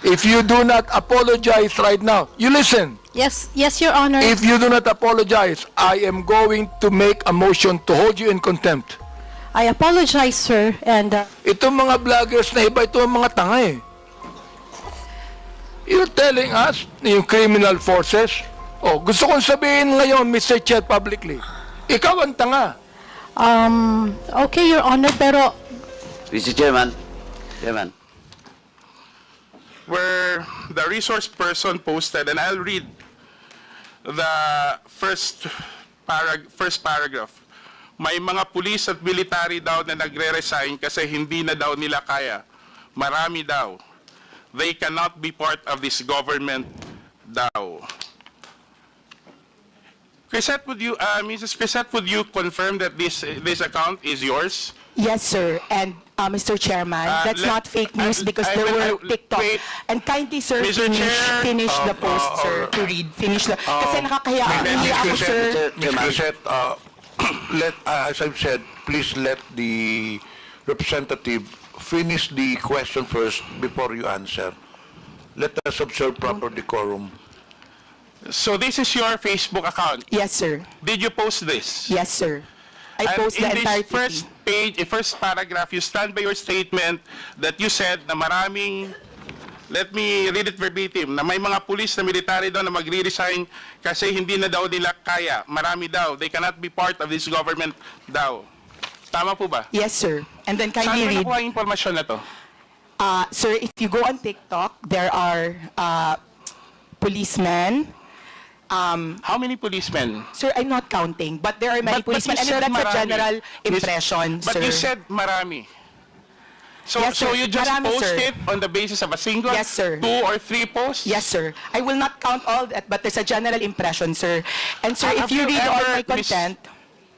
If you do not apologize right now, you listen. Yes, yes, Your Honor. If you do not apologize, I am going to make a motion to hold you in contempt. I apologize, sir, and Itong mga vloggers na iba, ito ang mga tanga eh. You're telling us, yung criminal forces, oh, gusto kong sabihin ngayon, Mr. Chair, publicly, ikaw ang tanga. okay, Your Honor, pero Mr. Chairman. Chairman. Where the resource person posted, and I'll read the first paragraph. May mga pulis at military daw na nagre-resign kasi hindi na daw nila kaya. Marami daw. They cannot be part of this government daw. Krizette, Mrs. Krizette, would you confirm that this account is yours? Yes, sir. And Mr. Chairman, that's not fake news because there were TikTok. wait. And kindly, sir, Mr. Chair, finish the post, sir, to read. Finish the... Kasi nakakahiya ako, sir. Chairman. Ms. Krizette, as I've said, please let the representative finish the question first before you answer. Let us observe proper decorum. So this is your Facebook account. Yes, sir. Did you post this? Yes, sir. I And post the in entire this first page, first paragraph, you stand by your statement that you said na maraming, let me read it verbatim, na may mga pulis na military daw na magre-resign kasi hindi na daw nila kaya. Marami daw. They cannot be part of this government daw. Tama po ba? Yes, sir. And then Saan kindly mo read. nakuha yung impormasyon na to? Sir, if you go on TikTok, there are policemen. How many policemen? Sir, I'm not counting, but there are many But policemen, you and said that's a marami. general impression, But sir. you said marami. So, Yes, so sir. you just Marami, post sir. it on the basis of a single, Yes, sir. 2 or 3 posts? Yes, sir. I will not count all that, but there's a general impression, sir. And sir, Have if you you read all ever, my content,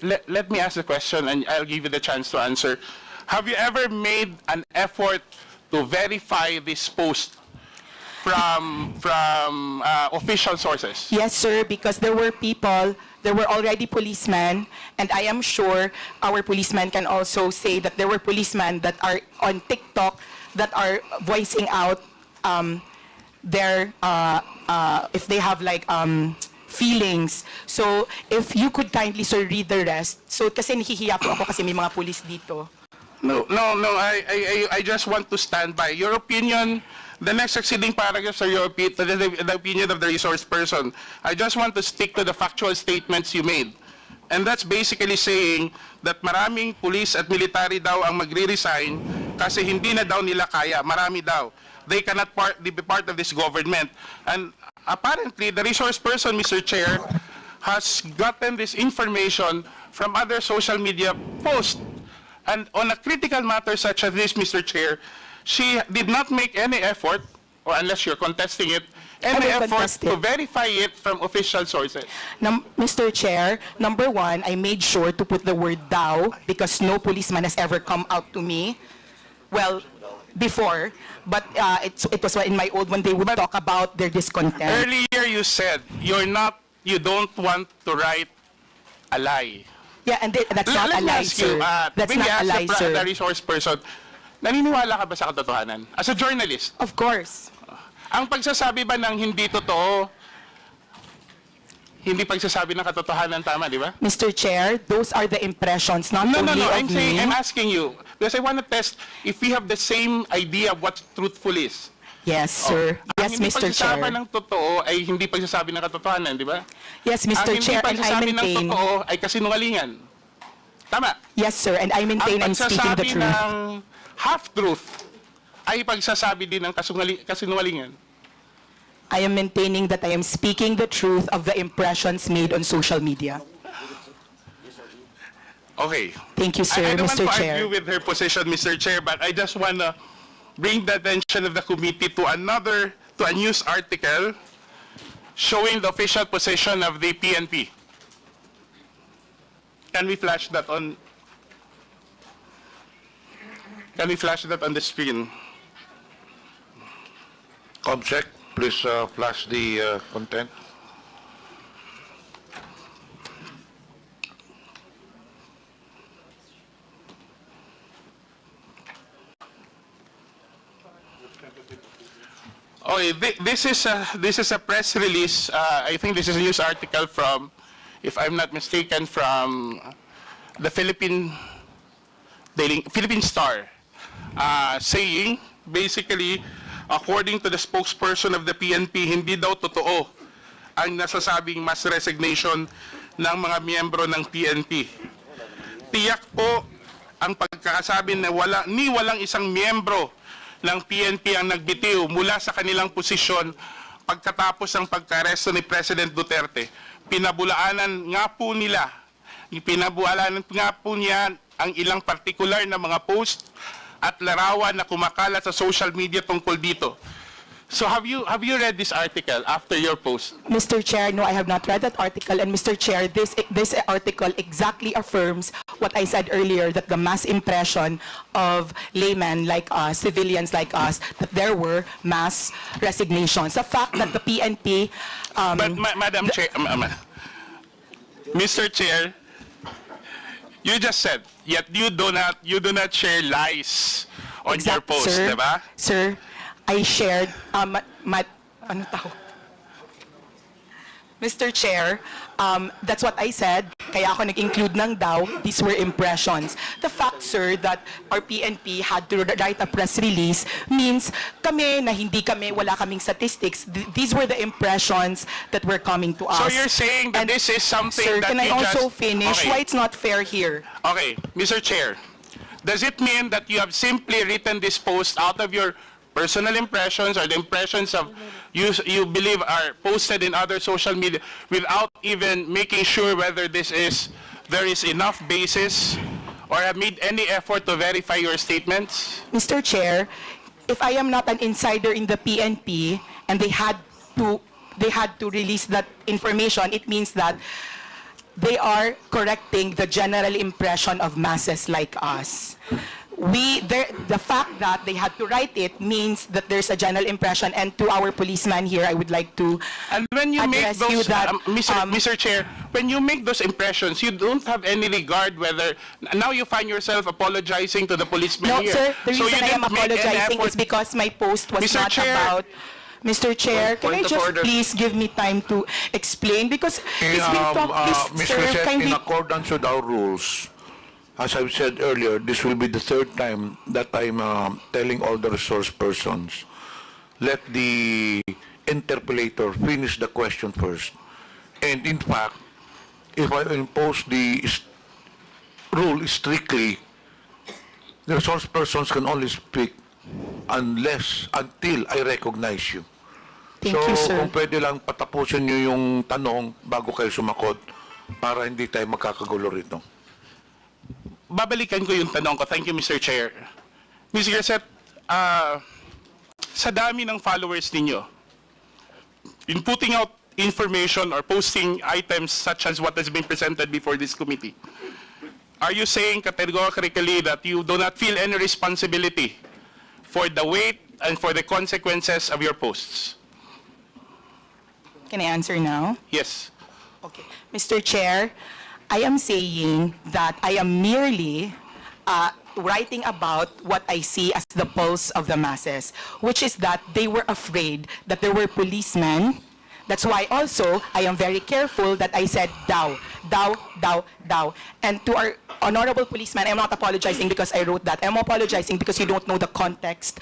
Let me ask the question and I'll give you the chance to answer. Have you ever made an effort to verify this post from official sources? yes, sir, because there were people, there were already policemen, and I am sure our policemen can also say that there were policemen that are on TikTok that are voicing out their, if they have like feelings. So, if you could kindly, sir, read the rest. So, kasi nahihiya po ako kasi may mga police dito. No. I just want to stand by your opinion. The next succeeding paragraphs are your the opinion of the resource person. I just want to stick to the factual statements you made. And that's basically saying that maraming police at military daw ang magre-resign kasi hindi na daw nila kaya. Marami daw. They cannot be part of this government. And apparently, the resource person, Mr. Chair, has gotten this information from other social media posts. And on a critical matter such as this, Mr. Chair, she did not make any effort, or unless you're contesting it, any will effort contest to it. verify it from official sources. Mr. Chair, number one, I made sure to put the word "thou" because no policeman has ever come out to me. Well, before, but it was in my old when they would talk about their discontent. Earlier you said you don't want to write a lie. Yeah, and that's not Let a me lie, ask you, sir. That's when you not a ask lie, the sir. resource person, naniniwala ka ba sa katotohanan? As a journalist, Of course. ang pagsasabi ba ng hindi totoo, hindi pagsasabi ng katotohanan, tama, di ba? Mr. Chair, those are the impressions, not No, only of me. I'm asking you, because I want to test if we have the same idea of what truthful is. Yes, sir. Ang Yes, hindi Mr. pagsasabi Chair. ng totoo ay hindi pagsasabi ng katotohanan, di ba? Yes, Ang Mr. hindi Chair, and I pagsasabi ng maintain. totoo ay kasinungalingan. Tama. Yes, sir, and I maintain Ang I'm speaking the pagsasabi truth. ng half-truth ay pagsasabi din ng kasinungalingan. I am maintaining that I am speaking the truth of the impressions made on social media. Okay. Thank you, sir, I don't want Mr. to Chair. argue with her position, Mr. Chair, but I just want to bring the attention of the committee to a news article showing the official position of the PNP. Can we flash that on? Can we flash that on the screen? Comsec, please flash the content. Okay, this is a press release. I think this is a news article from, if I'm not mistaken, from the Philippine Star, saying basically, according to the spokesperson of the PNP, hindi daw totoo ang nasasabing mass resignation ng mga miyembro ng PNP. Tiyak po ang pagkakasabi na walang isang miyembro ng PNP ang nagbitiw mula sa kanilang posisyon pagkatapos ng pagka-aresto ni President Duterte. Pinabulaanan nga po niya ang ilang partikular na mga post at larawan na kumakalat sa social media tungkol dito. So have you read this article after your post? Mr. Chair, no, I have not read that article. And Mr. Chair, this article exactly affirms what I said earlier, that the mass impression of laymen like us, civilians like us, that there were mass resignations. The fact that the PNP... But Madam Chair, Mr. Chair, you just said, yet you do not share lies on your post, sir, diba? Sir, I shared, ano tawag? Mr. Chair, that's what I said, kaya ako nag-include ng daw, these were impressions. The fact, sir, that our PNP had to write a press release means kami na hindi kami, wala kaming statistics, these were the impressions that were coming to us. So you're saying that And, this is something sir, that can I you also just... finish? Okay. Why it's not fair here? Okay, Mr. Chair, does it mean that you have simply written this post out of your personal impressions or the impressions of you believe are posted in other social media without even making sure whether there is enough basis or have made any effort to verify your statements? Mr. Chair, if I am not an insider in the PNP and they had to release that information, it means that they are correcting the general impression of masses like us. The fact that they had to write it means that there's a general impression, and to our policeman here, I would like to And when you make address you those, that, Mr. Chair, when you make those impressions, you don't have any regard whether, now you find yourself apologizing to the policeman no, here. sir, the So reason you I am didn't make any apologizing effort- is because my post was Mr. not Chair. about... Mr. Chair, can I Point of just order. please give me time to explain? Because it's been talked, Ms. sir, Crisette, in kindly... accordance with our rules, as I've said earlier, this will be the third time that I'm telling all the resource persons, let the interpellator finish the question first. And in fact, if I impose the rule strictly, the resource persons can only speak until I recognize you. Thank you, sir. Kung pwede lang patapusin nyo yung tanong bago kayo sumakot para hindi tayo magkakagulo rito. Babalikan ko yung tanong ko. Thank you, Mr. Chair. Ms. Grisette, sa dami ng followers ninyo, in putting out information or posting items such as what has been presented before this committee, are you saying categorically that you do not feel any responsibility for the weight and for the consequences of your posts? Can I answer now? Yes. Okay. Mr. Chair, I am saying that I am merely writing about what I see as the pulse of the masses, which is that they were afraid that there were policemen. That's why also I am very careful that I said thou. And to our honorable policeman, I'm not apologizing because I wrote that. I'm apologizing because you don't know the context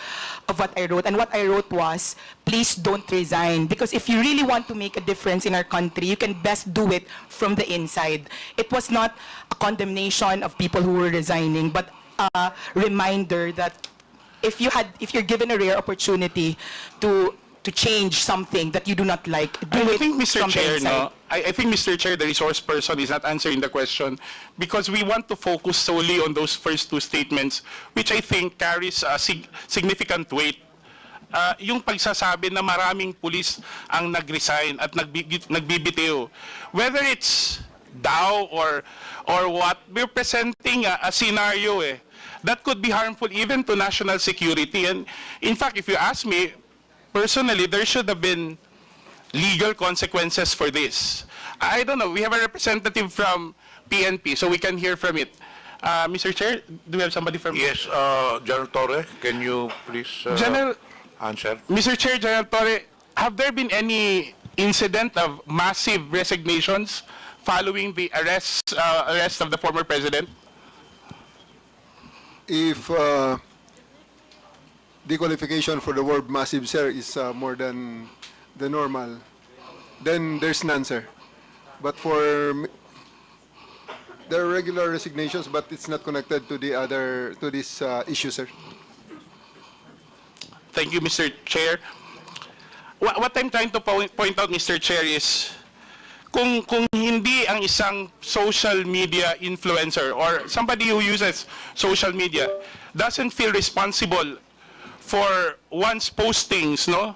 of what I wrote. And what I wrote was, please don't resign. Because if you really want to make a difference in our country, you can best do it from the inside. It was not a condemnation of people who were resigning, but a reminder that if you're given a rare opportunity to change something that you do not like, do I it think, Mr. from the Chair, inside. I think, Mr. Chair, the resource person is not answering the question because we want to focus solely on those first two statements, which I think carries a significant weight. Yung pagsasabi na maraming pulis ang nag-resign at nagbibitiw. Whether it's DAO or what, we're presenting a scenario that could be harmful even to national security. And in fact, if you ask me, personally, there should have been legal consequences for this. I don't know. We have a representative from PNP, so we can hear from it. Mr. Chair, do we have somebody from... Yes, General Torre, can you please... General, answer. Mr. Chair, General Torre, have there been any incident of massive resignations following the arrest of the former president? If the qualification for the word massive, sir, is more than the normal, then there's none, sir. But there are regular resignations, but it's not connected to this issue, sir. Thank you, Mr. Chair. What I'm trying to point out, Mr. Chair, is kung hindi ang isang social media influencer or somebody who uses social media doesn't feel responsible for one's postings, no?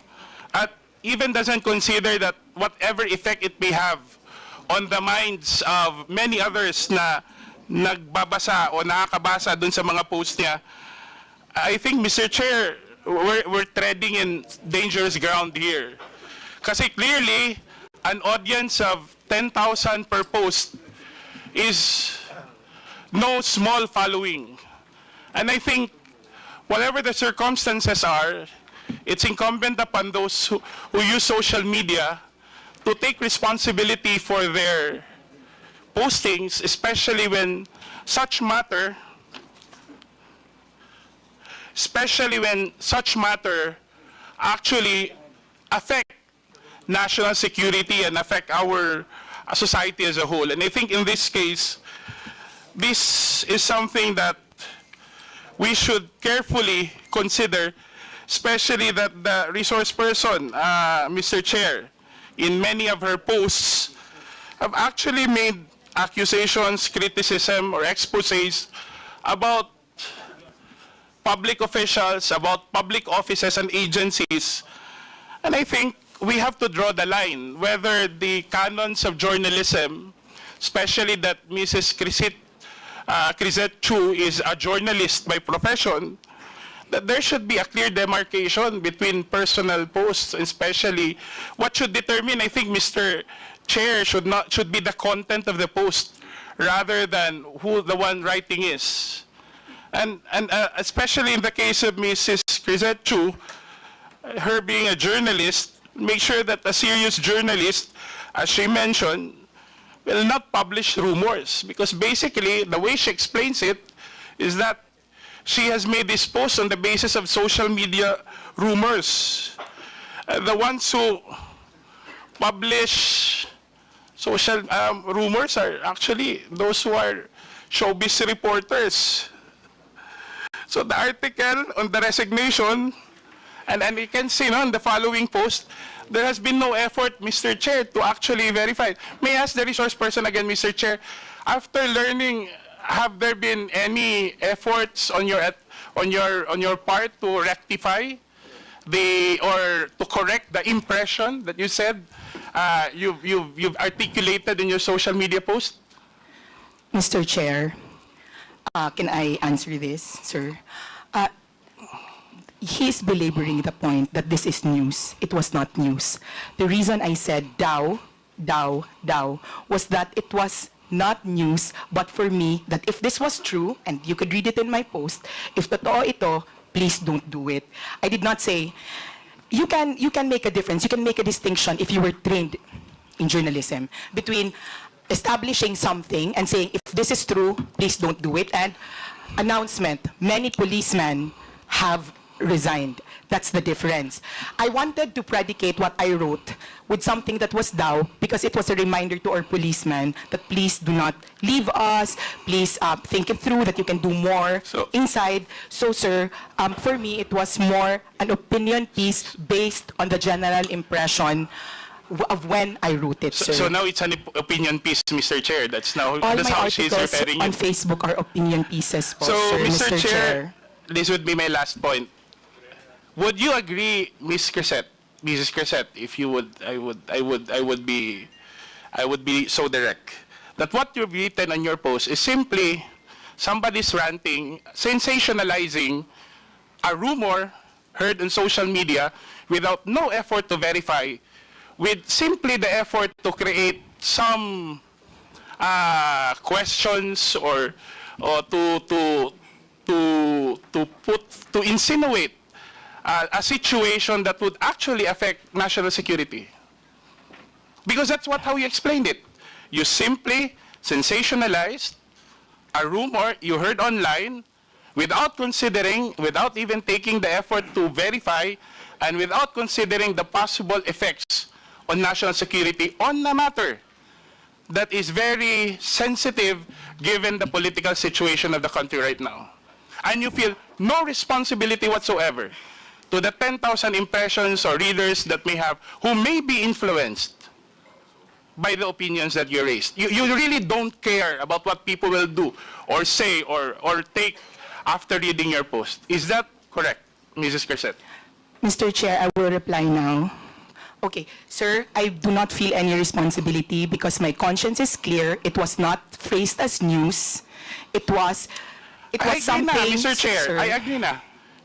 At even doesn't consider that whatever effect it may have on the minds of many others na nagbabasa o nakakabasa dun sa mga post niya, I think, Mr. Chair, we're treading in dangerous ground here. Kasi clearly, an audience of 10,000 per post is no small following. And I think, whatever the circumstances are, it's incumbent upon those who use social media to take responsibility for their postings, especially when such matter actually affect national security and affect our society as a whole. And I think in this case, this is something that we should carefully consider, especially that the resource person, Mr. Chair, in many of her posts, have actually made accusations, criticism, or exposés about public officials, about public offices and agencies. And I think we have to draw the line whether the canons of journalism, especially that Mrs. KRIZETTE CHU is a journalist by profession, that there should be a clear demarcation between personal posts, especially what should determine, I think, Mr. Chair, should be the content of the post rather than who the one writing is. And especially in the case of Mrs. KRIZETTE CHU, her being a journalist, make sure that a serious journalist, as she mentioned, will not publish rumors. Because basically, the way she explains it is that she has made this post on the basis of social media rumors. The ones who publish social rumors are actually those who are showbiz reporters. So the article on the resignation, and you can see on the following post, there has been no effort, Mr. Chair, to actually verify. May I ask the resource person again, Mr. Chair, after learning, have there been any efforts on your part to rectify or to correct the impression that you said you've articulated in your social media post? Mr. Chair, can I answer this, sir? He's belaboring the point that this is news. It was not news. The reason I said daw, was that it was not news, but for me, that if this was true, and you could read it in my post, if totoo ito, please don't do it. I did not say, you can make a difference, you can make a distinction if you were trained in journalism between establishing something and saying, if this is true, please don't do it, and announcement, many policemen have resigned. That's the difference. I wanted to predicate what I wrote with something that was daw because it was a reminder to our policemen that please do not leave us, please think it through, that you can do more inside. So, sir, for me, it was more an opinion piece based on the general impression of when I wrote it, sir. So now it's an opinion piece, Mr. Chair. That's how she's articles referring on it. Facebook are opinion pieces po, So, sir, Mr. Chair, this would be my last point. Would you agree, Mrs. KRIZETTE, if you would, I would be so direct, that what you've written on your post is simply somebody's ranting, sensationalizing a rumor heard on social media without no effort to verify, with simply the effort to create some questions or to insinuate a situation that would actually affect national security. Because that's how you explained it. You simply sensationalized a rumor you heard online without considering, without even taking the effort to verify, and without considering the possible effects on national security on a matter that is very sensitive given the political situation of the country right now. And you feel no responsibility whatsoever to the 10,000 impressions or readers that who may be influenced by the opinions that you raised. You really don't care about what people will do or say or take after reading your post. Is that correct, Mrs. KRIZETTE? Mr. Chair, I will reply now. Okay, sir, I do not feel any responsibility because my conscience is clear. It was not phrased as news. It was I agree something, na, Mr. Chair. sir. I agree na.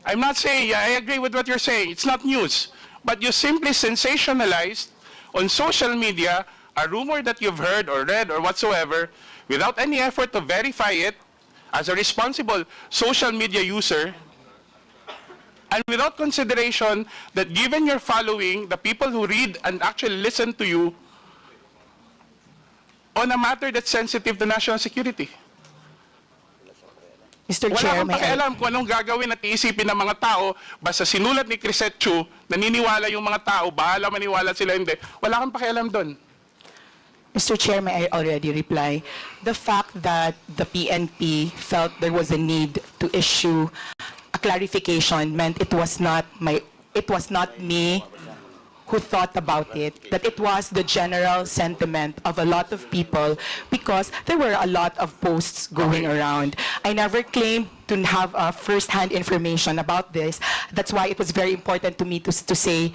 I'm not saying, I agree with what you're saying. It's not news. But you simply sensationalized on social media a rumor that you've heard or read or whatsoever without any effort to verify it as a responsible social media user, and without consideration that given your following, the people who read and actually listen to you on a matter that's sensitive to national security. Mr. Wala Chair, kang may I... pakialam kung anong gagawin at iisipin ng mga tao, basta sinulat ni KRIZETTE CHU, naniniwala yung mga tao, bahala maniwala sila hindi. Wala kang pakialam doon. Mr. Chair, may I already reply? The fact that the PNP felt there was a need to issue a clarification meant it was not me who thought about it, that it was the general sentiment of a lot of people because there were a lot of posts going around. I never claimed to have first-hand information about this. That's why it was very important to me to say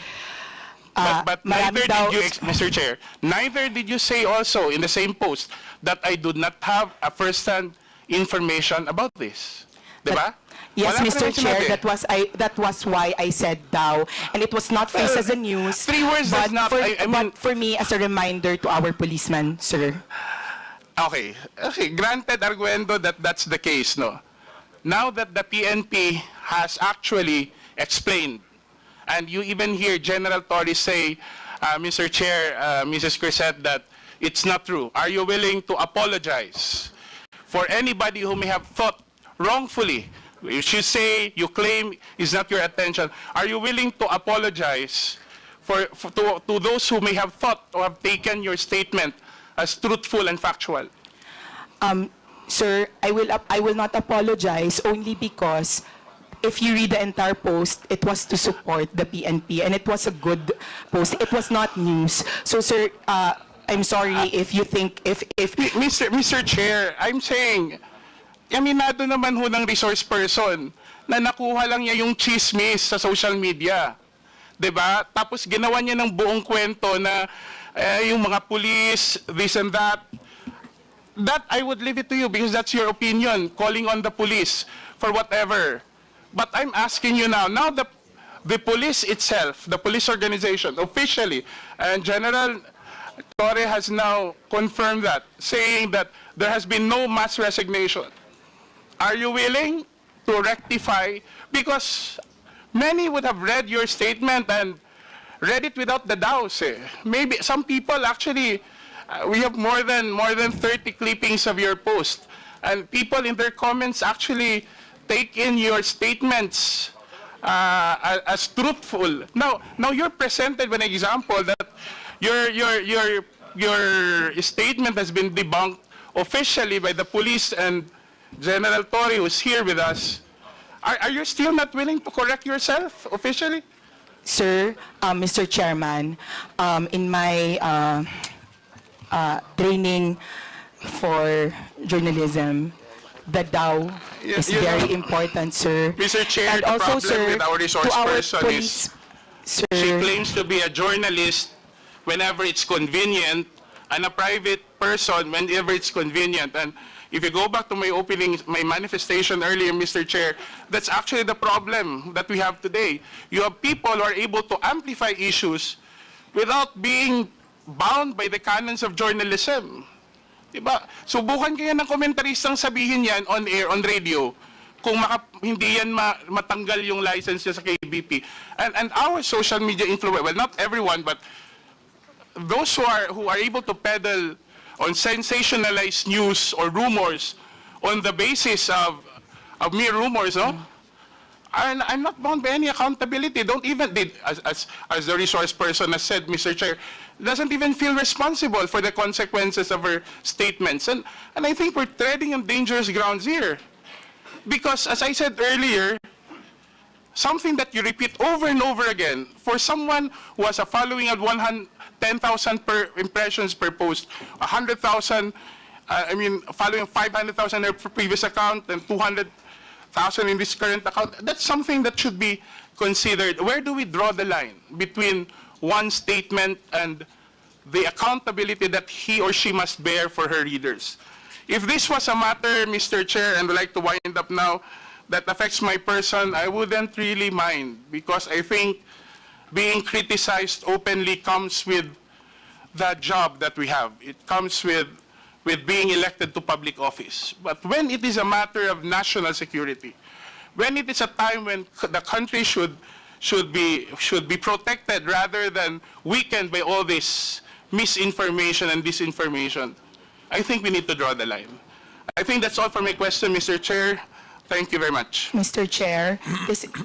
But neither marami daw- did you, Mr. Chair, neither did you say also in the same post that I do not have a first-hand information about this. Diba? Yes, Wala ka Mr. naman Chair, sinabi. that was why I said daw, and it was not phrased as a news. 3 words but does not, I mean, but for me as a reminder to our policemen, sir. Okay, granted arguendo that that's the case, no? Now that the PNP has actually explained, and you even hear General Torres say, Mr. Chair, Mrs. KRIZETTE, that it's not true. Are you willing to apologize for anybody who may have thought wrongfully? You should say, you claim is not your attention. Are you willing to apologize to those who may have thought or have taken your statement as truthful and factual? Sir, I will not apologize only because if you read the entire post, it was to support the PNP and it was a good post. It was not news. So, sir, I'm sorry if you think if Mr. Chair, I'm saying, aminado naman ho ng resource person na nakuha lang niya yung chismis sa social media. 'Di ba? Tapos ginawa niya ng buong kwento na yung mga police, this and that. That I would leave it to you because that's your opinion, calling on the police for whatever. But I'm asking you now the police itself, the police organization, officially, and General Torre has now confirmed that, saying that there has been no mass resignation. Are you willing to rectify? Because many would have read your statement and read it without the doubts. Maybe some people actually, we have more than 30 clippings of your post, and people in their comments actually take in your statements as truthful. Now you're presented with an example that your statement has been debunked officially by the police and General Torre, who's here with us. Are you still not willing to correct yourself officially? Sir, Mr. Chairman, in my training for journalism, the DAO is you very know, important, sir. Mr. Chair, And the also, problem sir, with our resource to our person police, is sir, she claims to be a journalist whenever it's convenient, and a private person whenever it's convenient. And if you go back to my my manifestation earlier, Mr. Chair, that's actually the problem that we have today. You have people who are able to amplify issues without being bound by the canons of journalism. Diba? Subukan kaya ng komentaristang sabihin yan on air, on radio, kung hindi yan matanggal yung license niya sa KBP. And our social media influence, well, not everyone, but those who are able to peddle on sensationalized news or rumors on the basis of mere rumors, no? And I'm not bound by any accountability. Don't even, as the resource person has said, Mr. Chair, doesn't even feel responsible for the consequences of her statements. And I think we're treading on dangerous grounds here. Because, as I said earlier, something that you repeat over and over again, for someone who has a following of 10,000 per impressions per post, 100,000, following 500,000 in her previous account, and 200,000 in this current account, that's something that should be considered. Where do we draw the line between one statement and the accountability that he or she must bear for her readers? If this was a matter, Mr. Chair, and I'd like to wind up now, that affects my person, I wouldn't really mind, because I think being criticized openly comes with the job that we have. It comes with being elected to public office. But when it is a matter of national security, when it is a time when the country should be protected rather than weakened by all this misinformation and disinformation, I think we need to draw the line. I think that's all for my question, Mr. Chair. Thank you very much. Mr. Chair,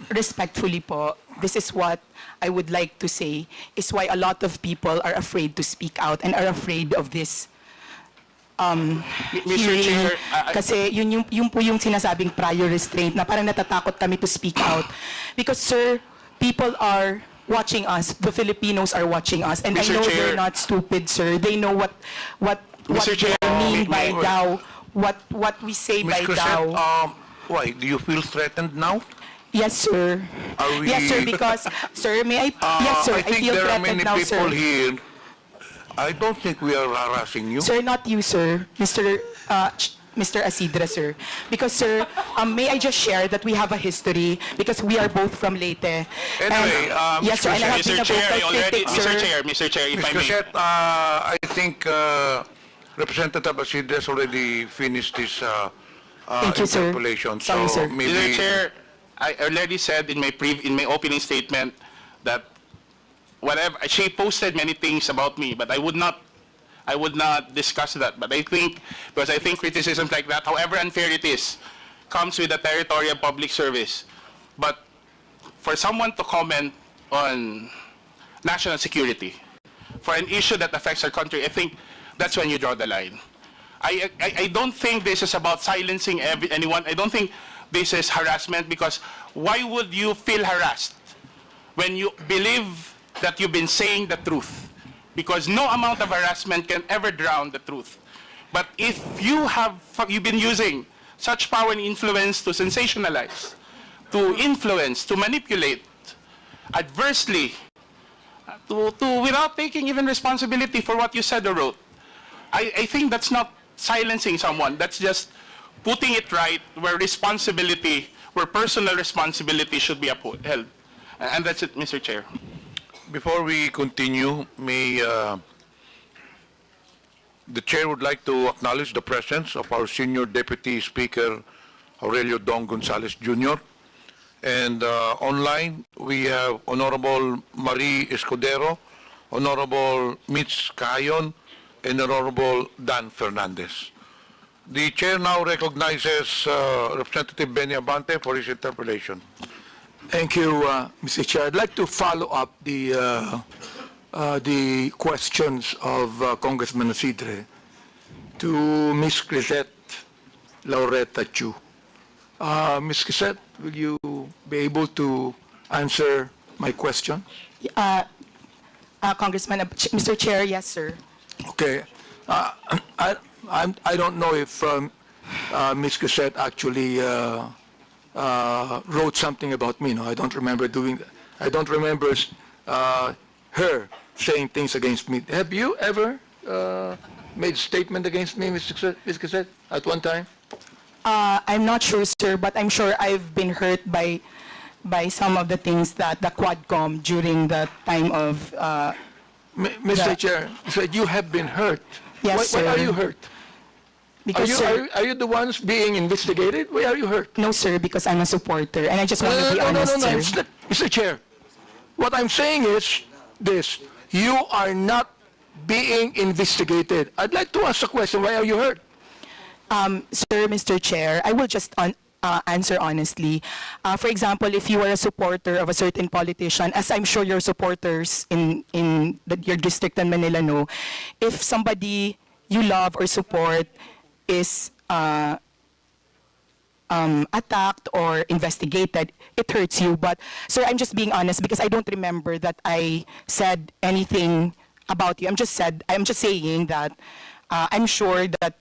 respectfully po, this is what I would like to say is why a lot of people are afraid to speak out and are afraid of this Mr. hearing. Chair, Kasi yun po yung sinasabing prior restraint na parang natatakot kami to speak out. Because, sir, people are watching us. The Filipinos are watching us. And I Mr. know Chair. they're not stupid, sir. They know what Mr. Chair, they mean by wait. thou, what we say by Ms. thou. Crisette, why? Do you feel threatened now? Yes, sir. Are we- Yes, sir, because, sir, may I, yes, sir, I think feel there are threatened many now, people sir. here. I don't think we are harassing you. Sir, not you, sir. Mr. Asidra, sir. Because, sir, may I just share that we have a history because we are both from Leyte. Anyway, And, yes, sir, and I have been Mr. a Chair, vocal critic, sir. Mr. Chair, if Ms. I may. Crisette, I think Representative Asidre has already finished his Thank you, sir. interpolation. Sorry, So sir. maybe Mr. Chair, I already said in my opening statement that whatever she posted many things about me, but I would not discuss that. But I think criticisms like that, however unfair it is, comes with the territory of public service. But for someone to comment on national security, for an issue that affects our country, I think that's when you draw the line. I don't think this is about silencing anyone. I don't think this is harassment, because why would you feel harassed when you believe that you've been saying the truth? Because no amount of harassment can ever drown the truth. But if you've been using such power and influence to sensationalize, to influence, to manipulate adversely, without taking even responsibility for what you said or wrote, I think that's not silencing someone. That's just putting it right where personal responsibility should be upheld. And that's it, Mr. Chair. before we continue, the chair would like to acknowledge the presence of our senior deputy speaker, Aurelio Dong Gonzalez Jr. And online, we have Honorable Marie Escudero, Honorable Mitch Cayon, and Honorable Dan Fernandez. The chair now recognizes Representative Benny Abante for his interpellation. Thank you, Mr. Chair. I'd like to follow up the questions of Congressman Asidre to Ms. KRIZETTE Chu. Ms. KRIZETTE, will you be able to answer my question? Congressman, Mr. Chair, yes, sir. Okay. I don't know if Ms. KRIZETTE actually wrote something about me. No, I don't remember doing that. I don't remember her saying things against me. Have you ever made a statement against me, Ms. KRIZETTE, at one time? I'm not sure, sir, but I'm sure I've been hurt by some of the things that the Quadcom during the time of... Mr. Chair, you said you have been hurt. Yes, Why are sir. you hurt? Because, sir, Are you the ones being investigated? Why are you hurt? no, sir, because I'm a supporter, and I just want to be No, honest, no, sir. Mr. Chair. What I'm saying is this. You are not being investigated. I'd like to ask a question. Why are you hurt? Sir, Mr. Chair, I will just answer honestly. For example, if you are a supporter of a certain politician, as I'm sure your supporters in your district in Manila know, if somebody you love or support is attacked or investigated, it hurts you. But, sir, I'm just being honest because I don't remember that I said anything about you. I'm just saying that I'm sure that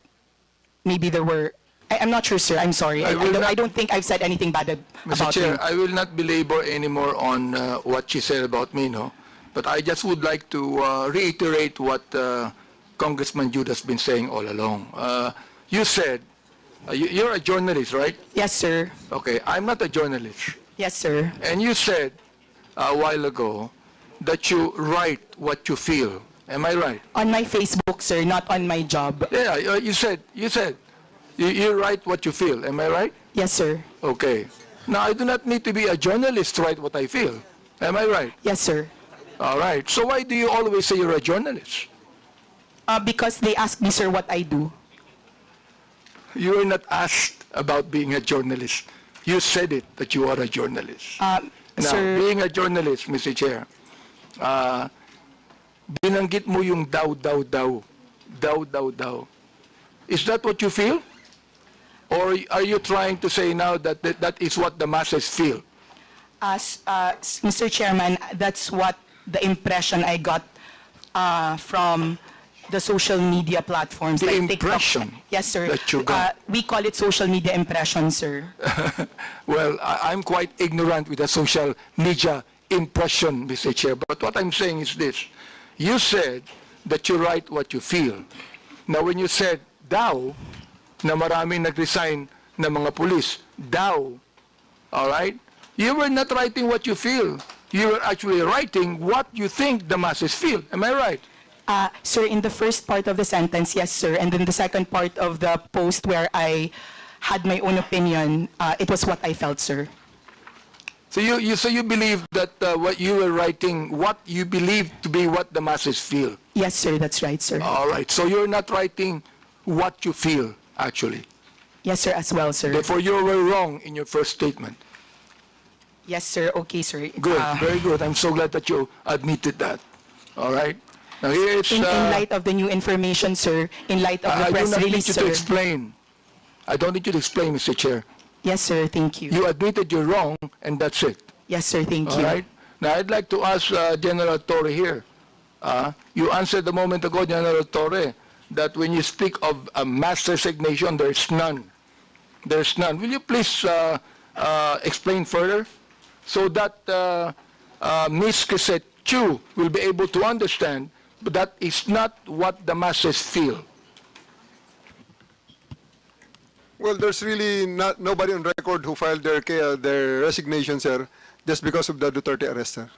maybe there were. I'm not sure, sir. I'm sorry. I don't think I've said anything bad Mr. about Chair, you. I will not belabor anymore on what she said about me, no? But I just would like to reiterate what Congressman Jude has been saying all along. You said, you're a journalist, right? Yes, sir. Okay, I'm not a journalist. Yes, sir. And you said a while ago that you write what you feel. Am I right? On my Facebook, sir, not on my job. Yeah, you said. You write what you feel. Am I right? Yes, sir. Okay. Now, I do not need to be a journalist to write what I feel. Am I right? Yes, sir. All right. So why do you always say you're a journalist? Because they asked me, sir, what I do. You were not asked about being a journalist. You said it, that you are a journalist. Now, Sir, being a journalist, Mr. Chair, binanggit mo yung daw. Is that what you feel? Or are you trying to say now that that is what the masses feel? Mr. Chairman, that's what the impression I got from the social media platforms The like TikTok. impression Yes, sir. that you got. We call it social media impression, sir. Well, I'm quite ignorant with the social media impression, Mr. Chair. But what I'm saying is this. You said that you write what you feel. Now, when you said daw, na maraming nag-resign na mga pulis, daw, all right? You were not writing what you feel. You were actually writing what you think the masses feel. Am I right? Sir, in the first part of the sentence, yes, sir. And then the second part of the post where I had my own opinion, it was what I felt, sir. So you believe that what you were writing, what you believe to be what the masses feel. Yes, sir, that's right, sir. All right. So you're not writing what you feel, actually. Yes, sir, as well, sir. Therefore, you were wrong in your first statement. Yes, sir. Okay, sir. Good. Very good. I'm so glad that you admitted that. All right. Now here it's. In light of the new information, sir, in light of the I do press not need release, you to sir. explain. I don't need you to explain, Mr. Chair. Yes, sir, thank you. You admitted you're wrong, and that's it. Yes, sir, thank All you. right. Now I'd like to ask General Torre here. You answered a moment ago, General Torre, that when you speak of a mass resignation, there's none. There's none. Will you please explain further so that Ms. KRIZETTE CHU will be able to understand that is not what the masses feel? Well, there's really nobody on record who filed their resignation, sir, just because of the Duterte arrest, sir.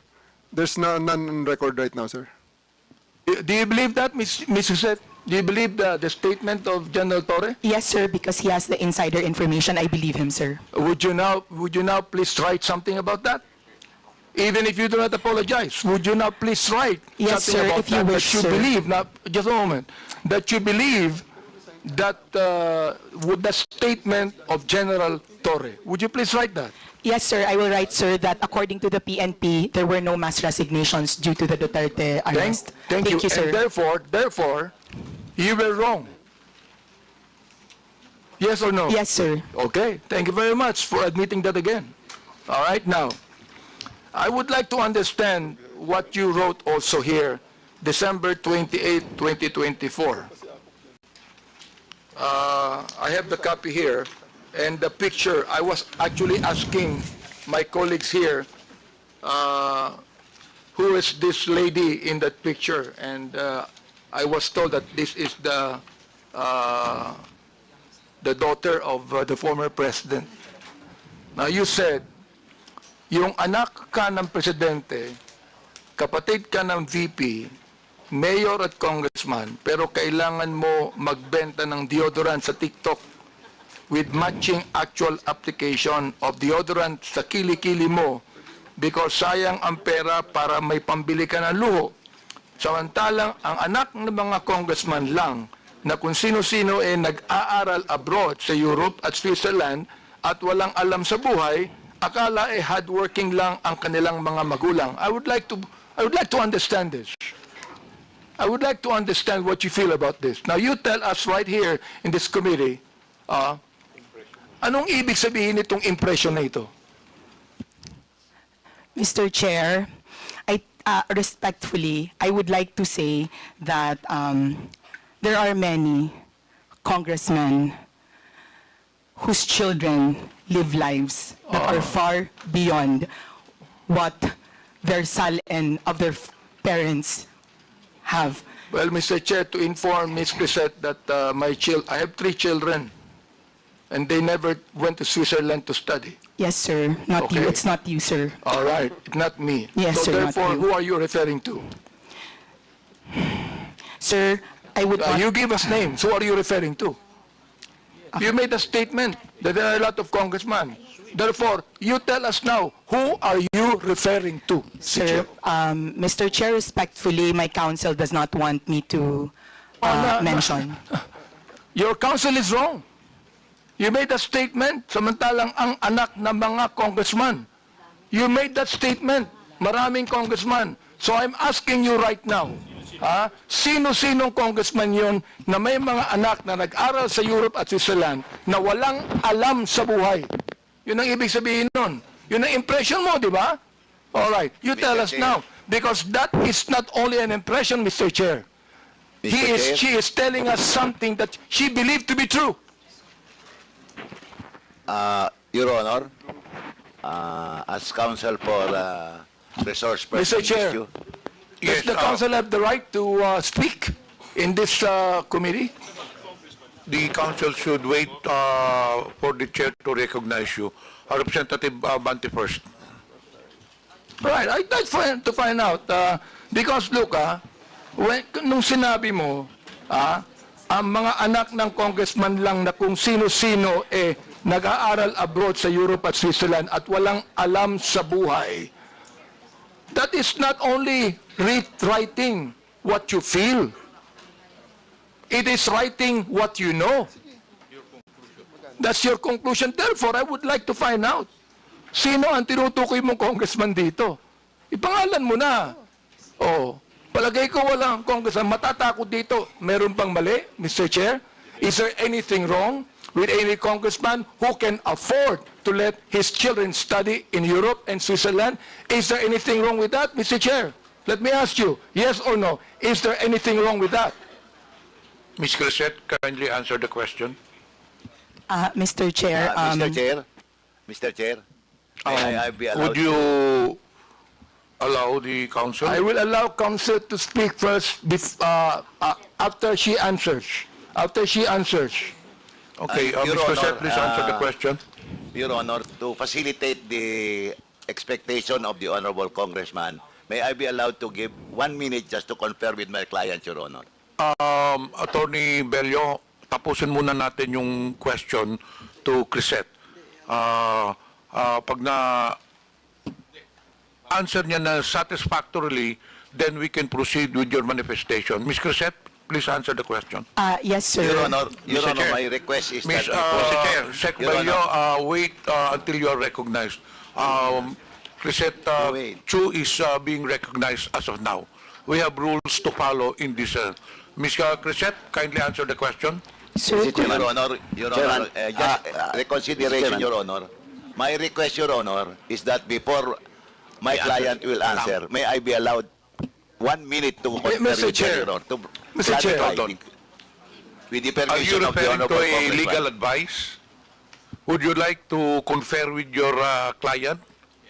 There's none on record right now, sir. Do you believe that, Ms. KRIZETTE? Do you believe the statement of General Torre? Yes, sir, because he has the insider information. I believe him, sir. Would you now please write something about that? Even if you do not apologize, would you now please write Yes, something sir, about if you that, wish, that you sir. believe, now, just a moment, that you believe that with the statement of General Torre? Would you please write that? Yes, sir, I will write, sir, that according to the PNP, there were no mass resignations due to the Duterte arrest. Thank you. sir. And therefore, you were wrong. Yes or no? Yes, sir. Okay, thank you very much for admitting that again. All right, now, I would like to understand what you wrote also here, December 28, 2024. I have the copy here, and the picture. I was actually asking my colleagues here, who is this lady in that picture, and I was told that this is the daughter of the former president. Now, you said, yung anak ka ng presidente, kapatid ka ng VP, mayor at congressman, pero kailangan mo magbenta ng deodorant sa TikTok with matching actual application of deodorant sa kilikili mo because sayang ang pera para may pambili ka ng luho. Samantalang ang anak ng mga congressman lang na kung sino-sino nag-aaral abroad sa Europe at Switzerland at walang alam sa buhay, akala hardworking lang ang kanilang mga magulang. I would like to understand this. I would like to understand what you feel about this. Now, you tell us right here in this committee, anong ibig sabihin itong impression na ito? Mr. Chair, respectfully, I would like to say that there are many congressmen whose children live lives that are far beyond what their salin of their parents have. Well, Mr. Chair, to inform Ms. Crisette that I have 3 children, and they never went to Switzerland to study. Yes, sir. Not Okay. you. It's not you, sir. All right, not me. Yes, so sir, not therefore, you. who are you referring to? Sir, I would not... You give us names. Who are you referring to? You made a statement that there are a lot of congressmen. Therefore, you tell us now, who are you referring to? Sir, Mr. Chair, respectfully, my counsel does not want me to mention. Your counsel is wrong. You made a statement, samantalang ang anak ng mga congressman. You made that statement, maraming congressman. So I'm asking you right now, sino-sinong congressman yon na may mga anak na nag-aral sa Europe at Switzerland na walang alam sa buhay? Yun ang ibig sabihin nun. Yun ang impression mo, di ba? All right. You tell us now. Because that is not only an impression, Mr. Chair. She is telling us something that she believed to be true. Your Honor, as counsel for resource person Mr. Chair, issue, does the council have the right to speak in this committee? The council should wait for the chair to recognize you. Representative Banti first. Right, I'd like to find out. Because look, nung sinabi mo, ang mga anak ng congressman lang na kung sino-sino nag-aaral abroad sa Europe at Switzerland at walang alam sa buhay, that is not only writing what you feel, it is writing what you know. That's your conclusion. Therefore, I would like to find out, sino ang tinutukoy mong congressman dito? Ipangalan mo na. Oh, palagay ko walang congressman. Matatakot dito. Meron pang mali, Mr. Chair? Is there anything wrong with any congressman who can afford to let his children study in Europe and Switzerland? Is there anything wrong with that, Mr. Chair? Let me ask you, yes or no, is there anything wrong with that? Ms. Crisette, kindly answer the question. Mr. Chair, Mr. Chair, may I be allowed Would you allow the council? I will allow counsel to speak first after she answers. After she answers. Okay, Your Ms. Crisette, Honor, please answer the question. Your Honor, to facilitate the expectation of the Honorable Congressman, may I be allowed to give 1 minute just to confer with my client, Your Honor? Attorney Bello, tapusin muna natin yung question to Crisette. Pag na answer niya na satisfactorily, then we can proceed with your manifestation. Ms. Crisette, please answer the question. yes, sir. Your Honor, Mr. Chair. my request is Ms. that Mr. Chair, Sec. Your Bello, Honor. wait until you are recognized. Crisette Wait. Chu is being recognized as of now. We have rules to follow in this. Ms. Crisette, kindly answer the question. Sir, Your Honor, Chairman, just reconsideration, Chairman. Your Honor. My request, Your Honor, is that before my client will answer, may I be allowed 1 minute to confer Mr. with Chair. Your Honor, to Mr. Chair. clarify Hold on. with the Are you permission of the referring to Honorable a Congressman. legal advice? Would you like to confer with your client?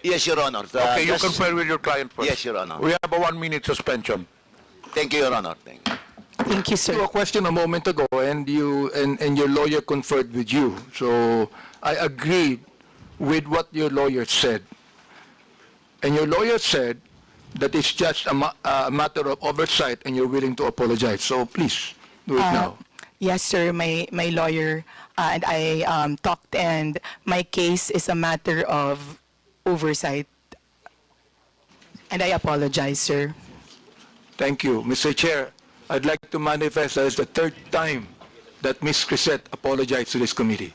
Yes, Your Honor. Okay, you just- confer with your client first. Yes, Your Honor. We have a 1 minute suspension. Thank you, Your Honor. Thank you. thank you, To sir. a question a moment ago, and your lawyer conferred with you. So I agreed with what your lawyer said. And your lawyer said that is just a matter of oversight and you're willing to apologize. So please, do it now. Yes, sir. My lawyer and I talked, and my case is a matter of oversight. And I apologize, sir. Thank you. Mr. Chair, I'd like to manifest that it's the third time that Ms. Crisette apologized to this committee.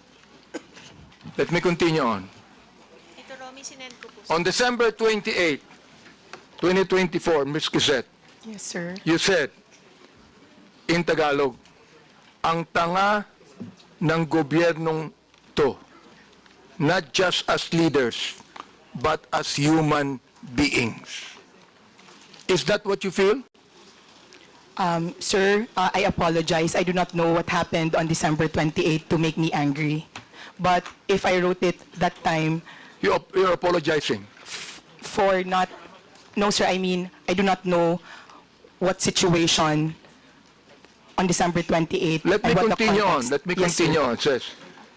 Let me continue on. Ito, Romy, sinend ko po. On December 28, 2024, Ms. Crisette, Yes, sir. you said, in Tagalog, ang tanga ng gobyernong to, not just as leaders, but as human beings. Is that what you feel? Sir, I apologize. I do not know what happened on December 28 to make me angry. But if I wrote it that time You're apologizing. for not... No, sir, I mean, I do not know what situation on December 28. Let me and what the continue on. context. Let me Yes, sir. continue on. It says,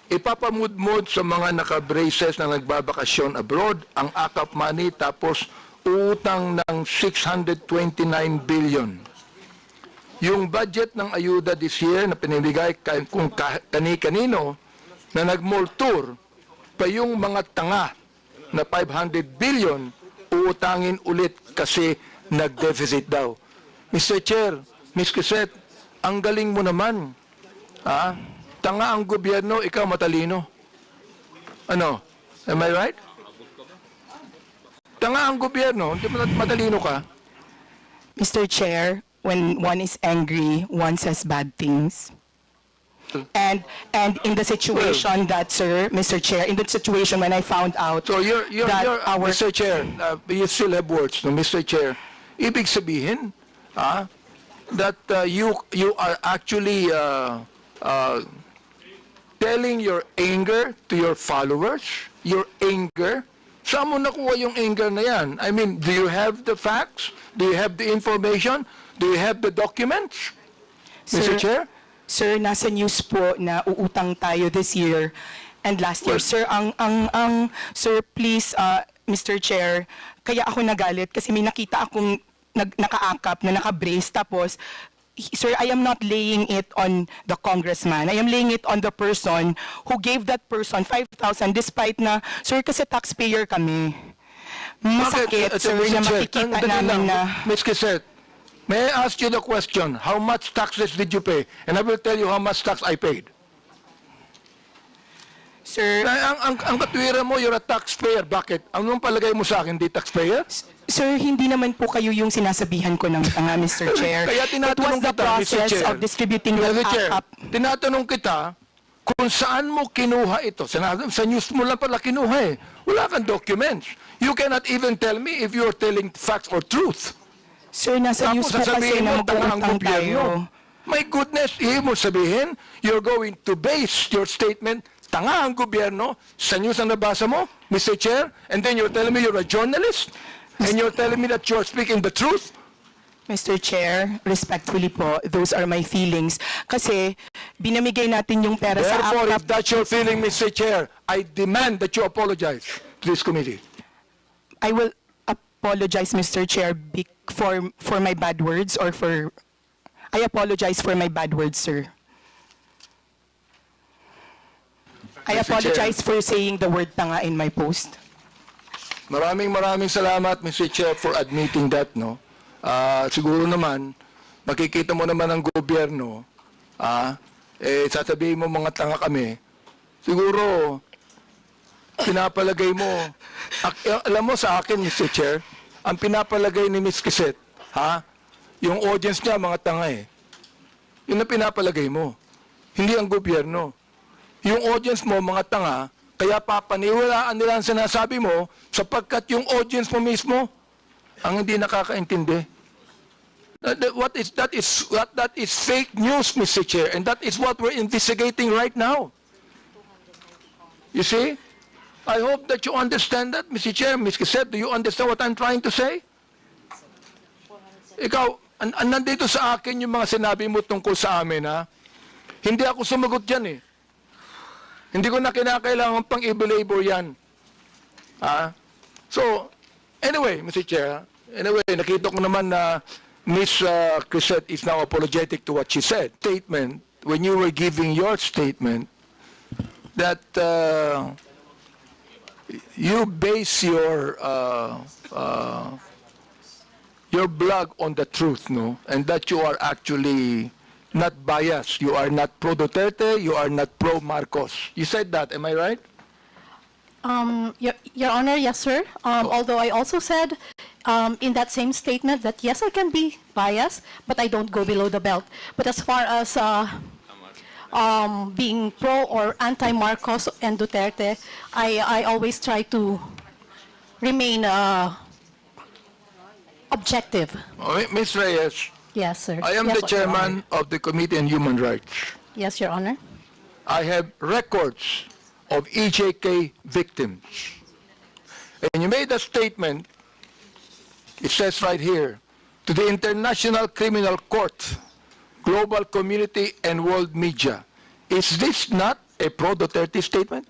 ipapamudmod sa mga naka-braces na nagbabakasyon abroad ang AKAP money tapos utang ng 629 billion. Yung budget ng ayuda this year na pinibigay kung kani-kanino na nag-mall tour pa yung mga tanga na 500 billion uutangin ulit kasi nag-deficit daw. Mr. Chair, Ms. Crisette, ang galing mo naman. Ha? Tanga ang gobyerno, ikaw matalino. Ano? Am I right? Tanga ang gobyerno, hindi mo matalino ka. Mr. Chair, when one is angry, one says bad things. And in the situation that, sir, Mr. Chair, in the situation when I found out So you're that our... Mr. Chair, you still have words, no, Mr. Chair. Ibig sabihin, that you are actually telling your anger to your followers, your anger. Saan mo nakuha yung anger na yan? I mean, do you have the facts? Do you have the information? Do you have the documents? Mr. Chair? Sir, nasa news po na uutang tayo this year and last year. Sir, sir, please, Mr. Chair, kaya ako nagalit kasi may nakita akong nakaakap na nakabrace tapos, sir, I am not laying it on the congressman. I am laying it on the person who gave that person 5,000 despite na, sir, kasi taxpayer kami. Masakit, sir, na makikita namin na... Ms. Crisette, may I ask you the question, how much taxes did you pay? And I will tell you how much tax I paid. Sir, Ang katwiran mo, you're a taxpayer. Bakit? Anong palagay mo sa akin, di taxpayer? sir, hindi naman po kayo yung sinasabihan ko ng tanga, Mr. Chair. Kaya It was tinatanong the kita, Mr. process Chair. of distributing the Mr. Chair, AKAP. tinatanong kita kung saan mo kinuha ito. Sa news mo lang pala kinuha eh. Wala kang documents. You cannot even tell me if you're telling facts or truth. Sir, nasa news Tapos po kasi sasabihin na mo, tanga ang mag-uutang tayo. gobyerno. My goodness, ibig mo sabihin, you're going to base your statement, tanga ang gobyerno, sa news na nabasa mo, Mr. Chair, and then you're telling me you're a journalist, and you're telling me that you're speaking the truth? Mr. Chair, respectfully po, those are my feelings. Kasi binamigay natin yung pera sa Therefore, AKAP. if that's your feeling, Mr. Chair, I demand that you apologize to this committee. I will apologize, Mr. Chair, for my bad words or for... I apologize for my bad words, sir. I Mr. apologize for saying the word tanga in my post. Maraming salamat, Mr. Chair, for admitting that, no? Siguro naman, makikita mo naman ang gobyerno, sasabihin mo mga tanga kami, siguro, pinapalagay mo, alam mo sa akin, Mr. Chair, ang pinapalagay ni Ms. Crisette, yung audience niya, mga tanga eh. Yun ang pinapalagay mo. Hindi ang gobyerno. Yung audience mo, mga tanga, kaya papaniwalaan nila ang sinasabi mo sapagkat yung audience mo mismo ang hindi nakakaintindi. That is fake news, Mr. Chair, and that is what we're investigating right now. You see? I hope that you understand that, Mr. Chair. Ms. Crisette, do you understand what I'm trying to say? Ikaw, nandito sa akin yung mga sinabi mo tungkol sa amin, ha? Hindi ako sumagot dyan, eh. Hindi ko na kinakailangan pang i-belabor yan. So, anyway, Mr. Chair, Anyway, nakita ko naman na Miss Crisette is now apologetic to what she said. Statement, when you were giving your statement, that you base your blog on the truth, no? And that you are actually not biased. You are not pro Duterte, you are not pro Marcos. You said that, am I right? Your Honor, yes, sir. Although I also said in that same statement that yes, I can be biased, but I don't go below the belt. But as far as being pro or anti-Marcos and Duterte, I always try to remain objective. Ms. Reyes, Yes, sir. I am Yes, the Your Honor. chairman of the Committee on Human Rights. Yes, Your Honor. I have records of EJK victims. And you made a statement, it says right here, to the International Criminal Court, global community, and world media. Is this not a pro-Duterte statement?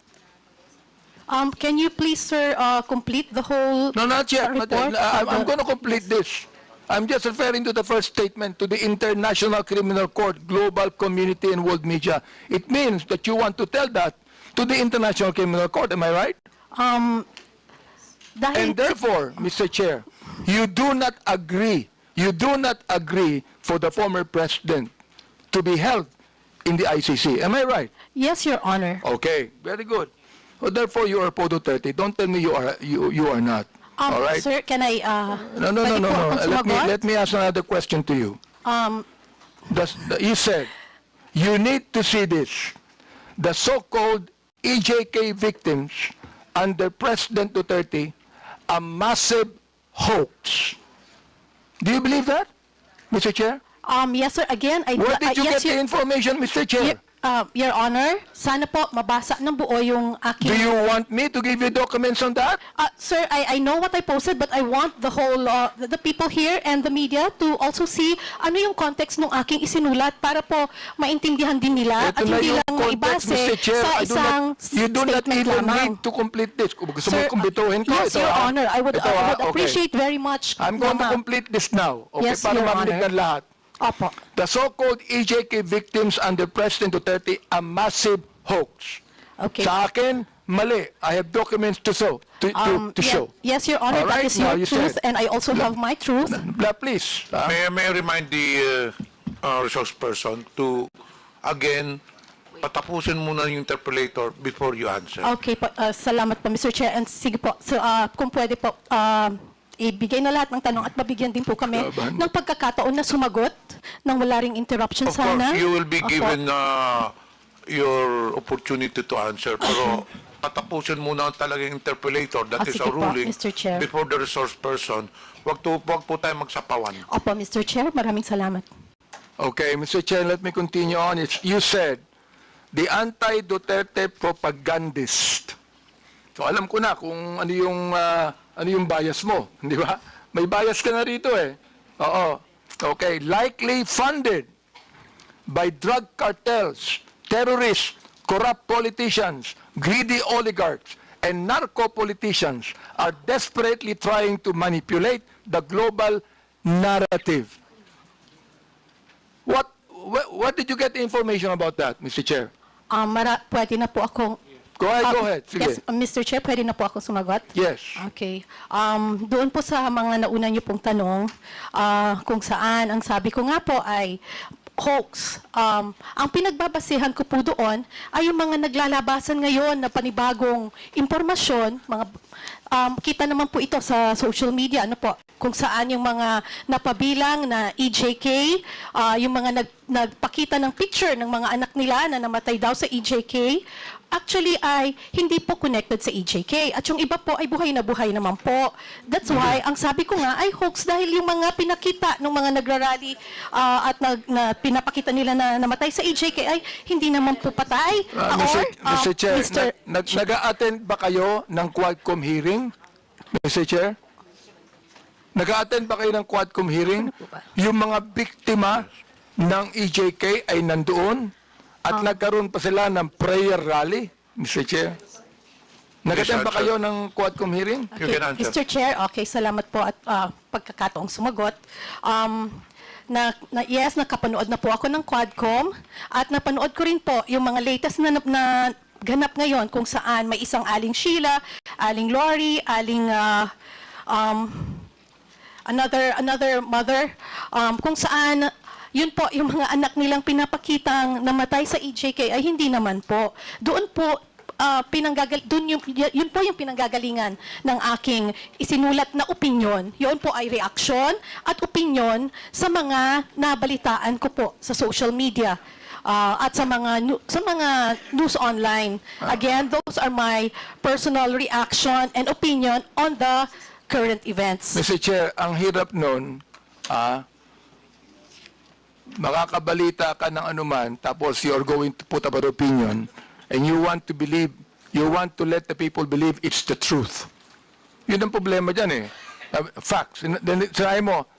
Can you please, sir, complete the whole No, not yet. Not yet. report? I'm going to complete this. I'm just referring to the first statement, to the International Criminal Court, global community, and world media. It means that you want to tell that to the International Criminal Court, am I right? Dahil, And therefore, Mr. Chair, you do not agree for the former president to be held in the ICC. Am I right? yes, Your Honor. Okay, very good. So therefore, you are pro Duterte. Don't tell me you are not. All right? Sir, can I, No. pwede po akong sumagot? Let me ask another question to you. You said you need to see this. The so-called EJK victims under President Duterte, a massive hoax. Do you believe that, Mr. Chair? Yes, sir. Again, Where did you yes, get the information, Mr. Chair? Your Honor, sana po mabasa ng buo yung aking... Do you want me to give you documents on that? Sir, I know what I posted, but I want the whole, the people here and the media to also see ano yung context ng aking isinulat para po maintindihan din nila at Ito na hindi yung lang context, maibase Mr. Chair. sa isang You do not statement even lamang. need to complete this. Kung gusto mo Sir, kumbituhin ko, yes, ito, Your ah. Honor, I would Ito, ah, okay. appreciate very much. I'm going to complete this now. Okay, Yes, para Your marinig Honor. ng lahat. Opo. The so-called EJK victims under President Duterte, a massive hoax. Okay. Sa akin, mali. I have documents to show. Yes, Your Honor, All right, that is now your you truth, said. and I also have my truth. Please. May I remind the resource person to, again, patapusin muna yung interpolator before you answer. Okay po, salamat po, Mr. Chair. And sige po, so, kung pwede po, ibigay na lahat ng tanong at mabigyan din po kami Laban. ng pagkakataon na sumagot nang wala ring interruption Of sana. course, you will be Opo. given your opportunity to answer. Pero patapusin muna talaga yung interpolator. That is Sige a po, ruling Mr. Chair. before the resource person. Wag po tayo magsapawan. Opo, Mr. Chair, maraming salamat. Okay, Mr. Chair, let me continue on. You said, the anti-Duterte propagandist. So alam ko na kung ano yung bias mo, di ba? May bias ka na rito eh. Oo. Okay, likely funded by drug cartels, terrorists, corrupt politicians, greedy oligarchs, and narco-politicians are desperately trying to manipulate the global narrative. What did you get the information about that, Mr. Chair? Pwede na po akong... Go ahead. Sige. Yes, Mr. Chair, pwede na po akong sumagot? Yes. Okay. Doon po sa mga nauna niyo pong tanong, kung saan, ang sabi ko nga po ay hoax. Ang pinagbabasihan ko po doon ay yung mga naglalabasan ngayon na panibagong impormasyon, kita naman po ito sa social media, ano po, kung saan yung mga napabilang na EJK, yung mga nagpakita ng picture ng mga anak nila na namatay daw sa EJK, actually ay hindi po connected sa EJK. At yung iba po ay buhay na buhay naman po. That's why, ang sabi ko nga ay hoax dahil yung mga pinakita ng mga nagrarally at pinapakita nila na namatay sa EJK ay hindi naman po patay. Mr. Chair, nag-a-attend ba kayo ng Quadcom hearing? Mr. Chair? Nag-a-attend ba kayo ng Quadcom hearing? Yung mga biktima ng EJK ay nandoon at nagkaroon pa sila ng prayer rally, Mr. Chair? Nag-attend ba answer. kayo ng Quadcom hearing? You can answer. Mr. Chair, okay, salamat po at pagkakataong sumagot. Yes, nakapanood na po ako ng Quadcom at napanood ko rin po yung mga latest na ganap ngayon kung saan may isang Aling Sheila, Aling Lori, Aling another mother, kung saan yun po yung mga anak nilang pinapakitang namatay sa EJK ay hindi naman po. Doon po yun po yung pinanggagalingan ng aking isinulat na opinyon. Yun po ay reaksyon at opinyon sa mga nabalitaan ko po sa social media at sa mga news online. Again, those are my personal reaction and opinion on the current events. Mr. Chair, ang hirap nun, makakabalita ka ng anuman, tapos you're going to put up an opinion, and you want to let the people believe it's the truth. Yun ang problema dyan eh. Facts. Then sinabi mo,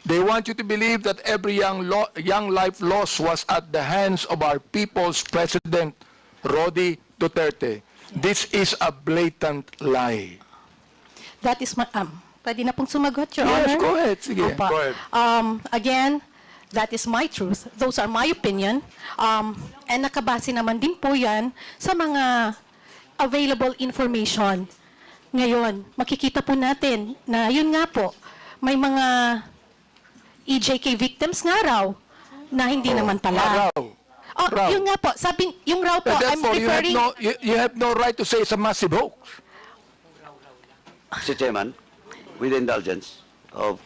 they want you to believe that every young life lost was at the hands of our people's President, Rodi Duterte. This is a blatant lie. That is my, pwede na pong sumagot, Your Honor? Yes, go ahead. Sige. Opa. Go ahead. Again, that is my truth. Those are my opinion. And nakabase naman din po yan sa mga available information. Ngayon, makikita po natin na yun nga po, may mga EJK victims nga raw na hindi naman pala. Raw. Oh, Raw. yun nga po, yung raw po, I'm Therefore, referring... you have no right to say it's a massive hoax. Mr. Chairman, with the indulgence of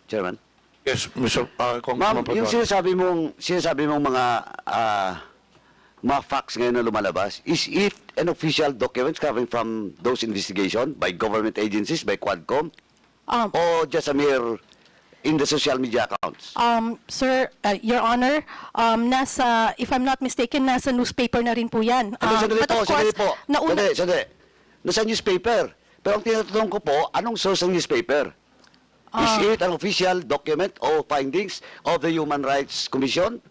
Chairman. Yes, Mr. Ma'am, Congressman yung Paduano. sinasabi mong mga facts ngayon na lumalabas, is it an official document coming from those investigation by government agencies, by Quadcom, or just a mere in the social media accounts? Sir, Your Honor, if I'm not mistaken, nasa newspaper na rin po yan. Sandali But of course, po. nauna, Sandali. Nasa newspaper. Pero ang tinatanong ko po, anong source ng newspaper? Is it an official document or findings of the Human Rights Commission?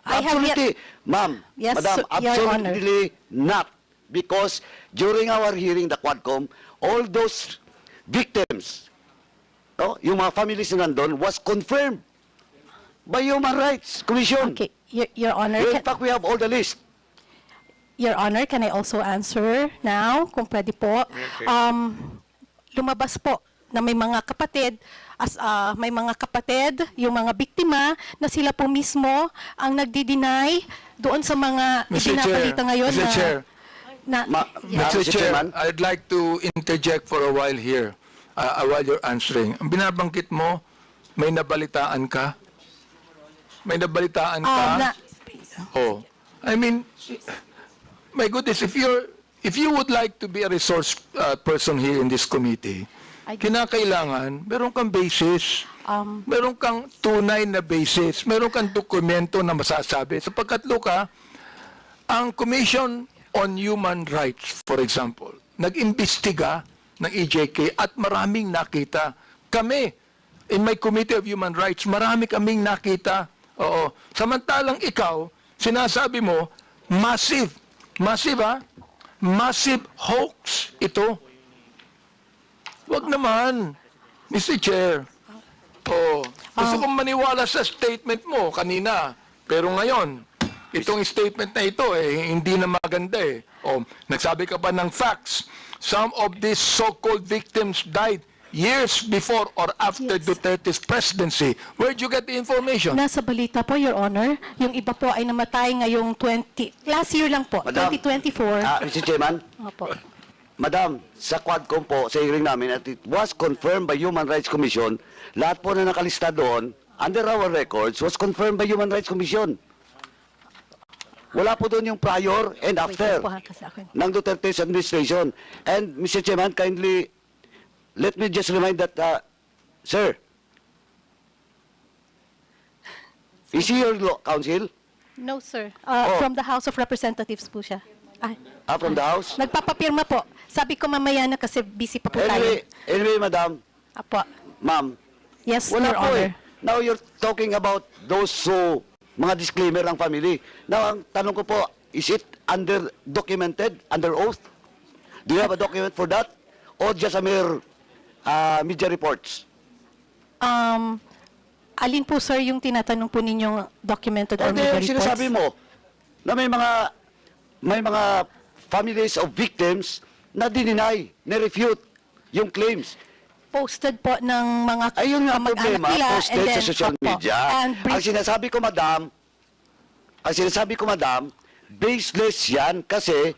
I have yet, Absolutely, ma'am, Yes, madam, Your Honor. absolutely not. Because during our hearing, the Quadcom, all those victims, yung mga families na nandun, was confirmed by Human Rights Commission. okay, Your Honor, In fact, we have all the list. Your Honor, can I also answer now, kung pwede po? Lumabas po na may mga kapatid, yung mga biktima, na sila po mismo ang nagdi-deny doon sa mga Mr. ipinapalita Chair, ngayon Mr. Chair, Yes. Mr. Mr. Chair, Chairman. I'd like to interject for a while here, while you're answering. Ang binabanggit mo, may nabalitaan ka? May nabalitaan ka? Oh, I mean, my goodness, if you would like to be a resource person here in this committee, kinakailangan, meron kang basis, meron kang tunay na basis, meron kang dokumento na masasabi. Sapagkat, Luka, ang Commission on Human Rights, for example, nag-imbestiga ng EJK at maraming nakita. Kami, in my Committee of Human Rights, marami kaming nakita. Oo. Samantalang ikaw, sinasabi mo, massive hoax ito. Wag naman, Mr. Chair. Gusto kong maniwala sa statement mo kanina. Pero ngayon, itong statement na ito, hindi na maganda eh. Nagsabi ka pa ng facts. Some of these so-called victims died years before or after Duterte's presidency. Where'd you get the information? Nasa balita po, Your Honor. Yung iba po ay namatay ngayong last year lang po, Madam, 2024. Mr. Chairman, Opo. Madam, sa Quadcom po, sa hearing namin, at it was confirmed by Human Rights Commission, lahat po na nakalista doon, under our records, was confirmed by Human Rights Commission. Wala po doon yung prior and after Wait, kasi ako. ng Duterte's administration. And, Mr. Chairman, kindly, let me just remind that, sir, is he your counsel? No, sir. Oh. From the House of Representatives po siya. From the House? Nagpapapirma po. Sabi ko mamaya na kasi busy pa po tayo. Anyway, madam, Apo. ma'am, Yes, wala Your po Honor. eh. Now you're talking about those mga disclaimer ng family. Now, ang tanong ko po, is it under documented, under oath? Do you have a document for that? Or just a mere media reports? Alin po, sir, yung tinatanong po ninyong documented or Hindi, media yung reports? sinasabi mo na may mga families of victims na dininay, na-refute yung claims. Posted po ng mga Ayun nga ang kamag-anak problema, nila, and posted then, sa social opo, media. and Ang sinasabi ko, madam, baseless yan kasi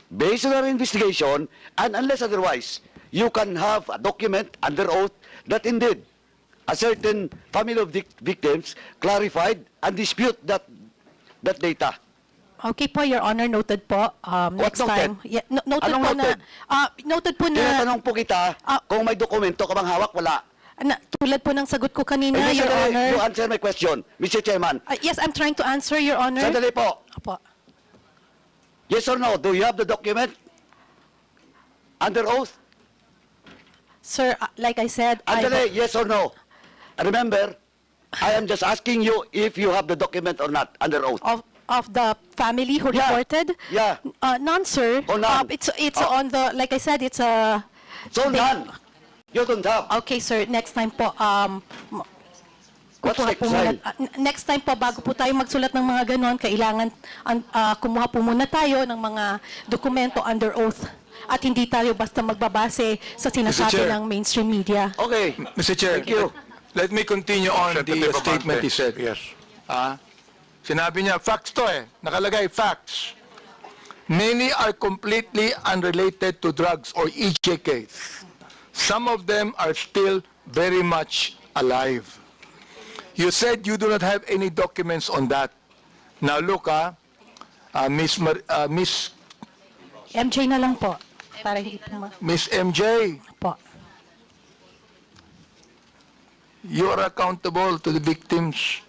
based on our investigation, and unless otherwise, you can have a document under oath that indeed a certain family of victims clarified and dispute that data. Okay po, Your Honor, noted po. Next noted? time. Yeah, noted Anong po noted? noted po na, Tinatanong po kita kung may dokumento ka bang hawak, wala. tulad po ng sagot ko kanina, Eh, Your sandali, Honor. you answer my question, Mr. Chairman. Yes, I'm trying to answer, Your Honor. Sandali po. Opo. Yes or no? Do you have the document under oath? Sir, like I said, Andale, yes or no? Remember, I am just asking you if you have the document or not under oath. of the family who Yeah. reported? Yeah. None, sir. Oh, none. It's Oh. on the, like I said, it's a... So none. You don't have. Okay, sir. Next time po, What's kukuha next po muna, time? next time po, bago po tayo magsulat ng mga ganon, kailangan kumuha po muna tayo ng mga dokumento under oath. At hindi tayo basta magbabase sa sinasabi Chair. ng mainstream media. Okay. Mr. Chair, Thank you. let me continue on the Representative statement Abante. he said. Yes. Sinabi niya, facts to nakalagay, facts. Many are completely unrelated to drugs or EJK. Some of them are still very much alive. You said you do not have any documents on that. Now look, Miss MJ na lang po. Para hindi po Miss MJ, po. you are accountable to the victims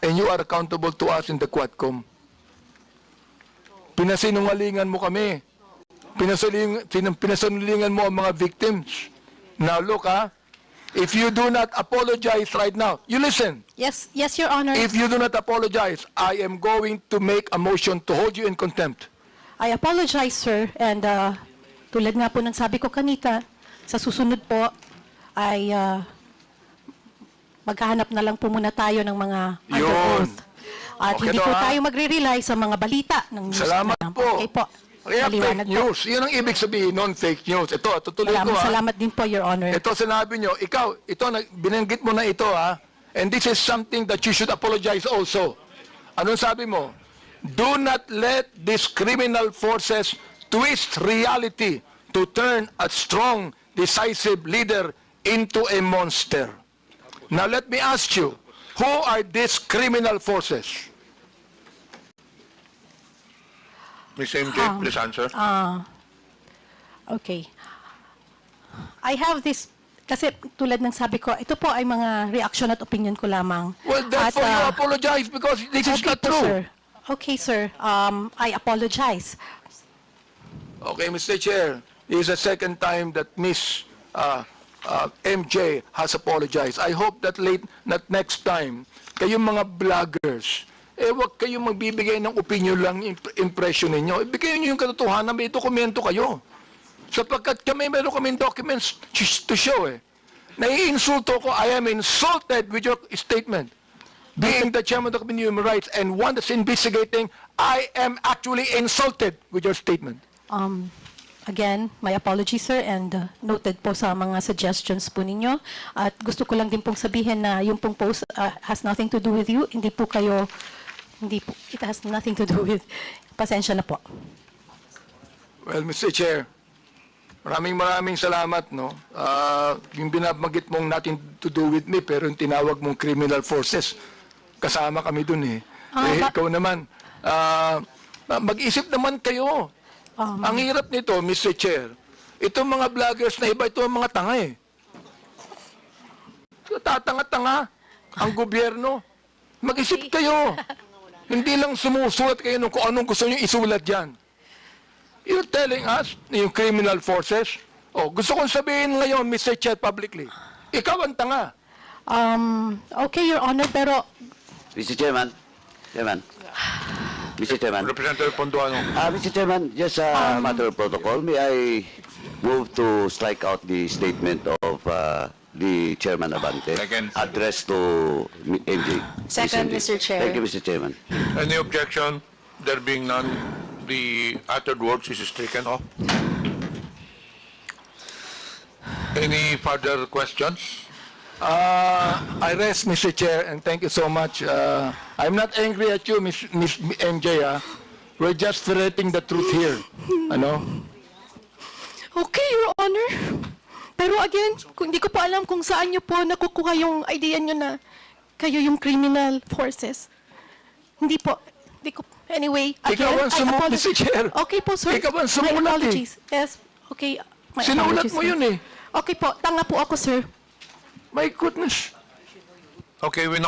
and you are accountable to us in the Quadcom. Pinasinungalingan mo kami. Pinasinungalingan mo ang mga victims. Now look, if you do not apologize right now, you listen. Yes, Your Honor. If you do not apologize, I am going to make a motion to hold you in contempt. I apologize, sir. And tulad nga po ng sabi ko kanita, sa susunod po ay maghahanap na lang po muna tayo ng mga under Yun. oath. At Okay hindi to, po ha? tayo magre-rely sa mga balita ng news. Salamat na lang. po. Okay po. Kaya Maliwanag fake news. Yun ang ibig sabihin, non-fake news. Ito, tutuloy ko. Salamat din po, Your Honor. Ito sinabi nyo, ikaw, binanggit mo na ito and this is something that you should apologize also. Anong sabi mo? Do not let these criminal forces twist reality to turn a strong, decisive leader into a monster. Now let me ask you, who are these criminal forces? Miss MJ, please answer. Okay. I have this, kasi tulad ng sabi ko, ito po ay mga reaction at opinion ko lamang. Well, therefore At, you apologize because this is okay not po, true. sir. Okay, sir. I apologize. Okay, Mr. Chair, this is the second time that Miss MJ has apologized. I hope that next time, kayong mga vloggers, wag kayong magbibigay ng opinion lang, impression ninyo. Ibigay niyo yung katotohanan, may dokumento kayo. Sapagkat meron kaming documents to show Naiinsulto ko, I am insulted with your statement. Being the chairman of the Committee on Human Rights and one that's investigating, I am actually insulted with your statement. Again, my apologies, sir, and noted po sa mga suggestions po ninyo. At gusto ko lang din pong sabihin na yung pong post has nothing to do with you. Hindi po, it has nothing to do with, pasensya na po. Well, Mr. Chair, maraming salamat, no? Yung binabagit mong nothing to do with me, pero yung tinawag mong criminal forces, kasama kami dun ikaw naman, mag-isip naman kayo. Ang hirap nito, Mr. Chair, itong mga vloggers na iba, ito ang mga tanga Tatanga-tanga ang gobyerno. Mag-isip kayo. Hindi lang sumusulat kayo kung anong gusto nyo isulat dyan. You're telling us, yung criminal forces, gusto kong sabihin ngayon, Mr. Chair, publicly, ikaw ang tanga. Okay, Your Honor, pero Mr. Chairman, Mr. Chairman. Representative Ponduano. Mr. Chairman, just a matter of protocol, may I move to strike out the statement of the Chairman Abante Second. addressed to MJ? Second, Miss MJ. Mr. Chair. Thank you, Mr. Chairman. Any objection? There being none, the uttered words is stricken off. Any further questions? I rest, Mr. Chair, and thank you so much. I'm not angry at you, Miss MJ. We're just stating the truth here. Ano? Okay, Your Honor. Pero again, hindi ko po alam kung saan nyo po nakukuha yung idea nyo na kayo yung criminal forces. Hindi po. Hindi ko. Anyway, again, Ikaw ang I sumulat, apologize. Mr. Chair. Okay po, sir. Ikaw ang My sumulat, eh. apologies. Yes. Okay. My Sinulat apologies, mo sir. yun eh. Okay po. Tanga po ako, sir. My goodness. Okay, we now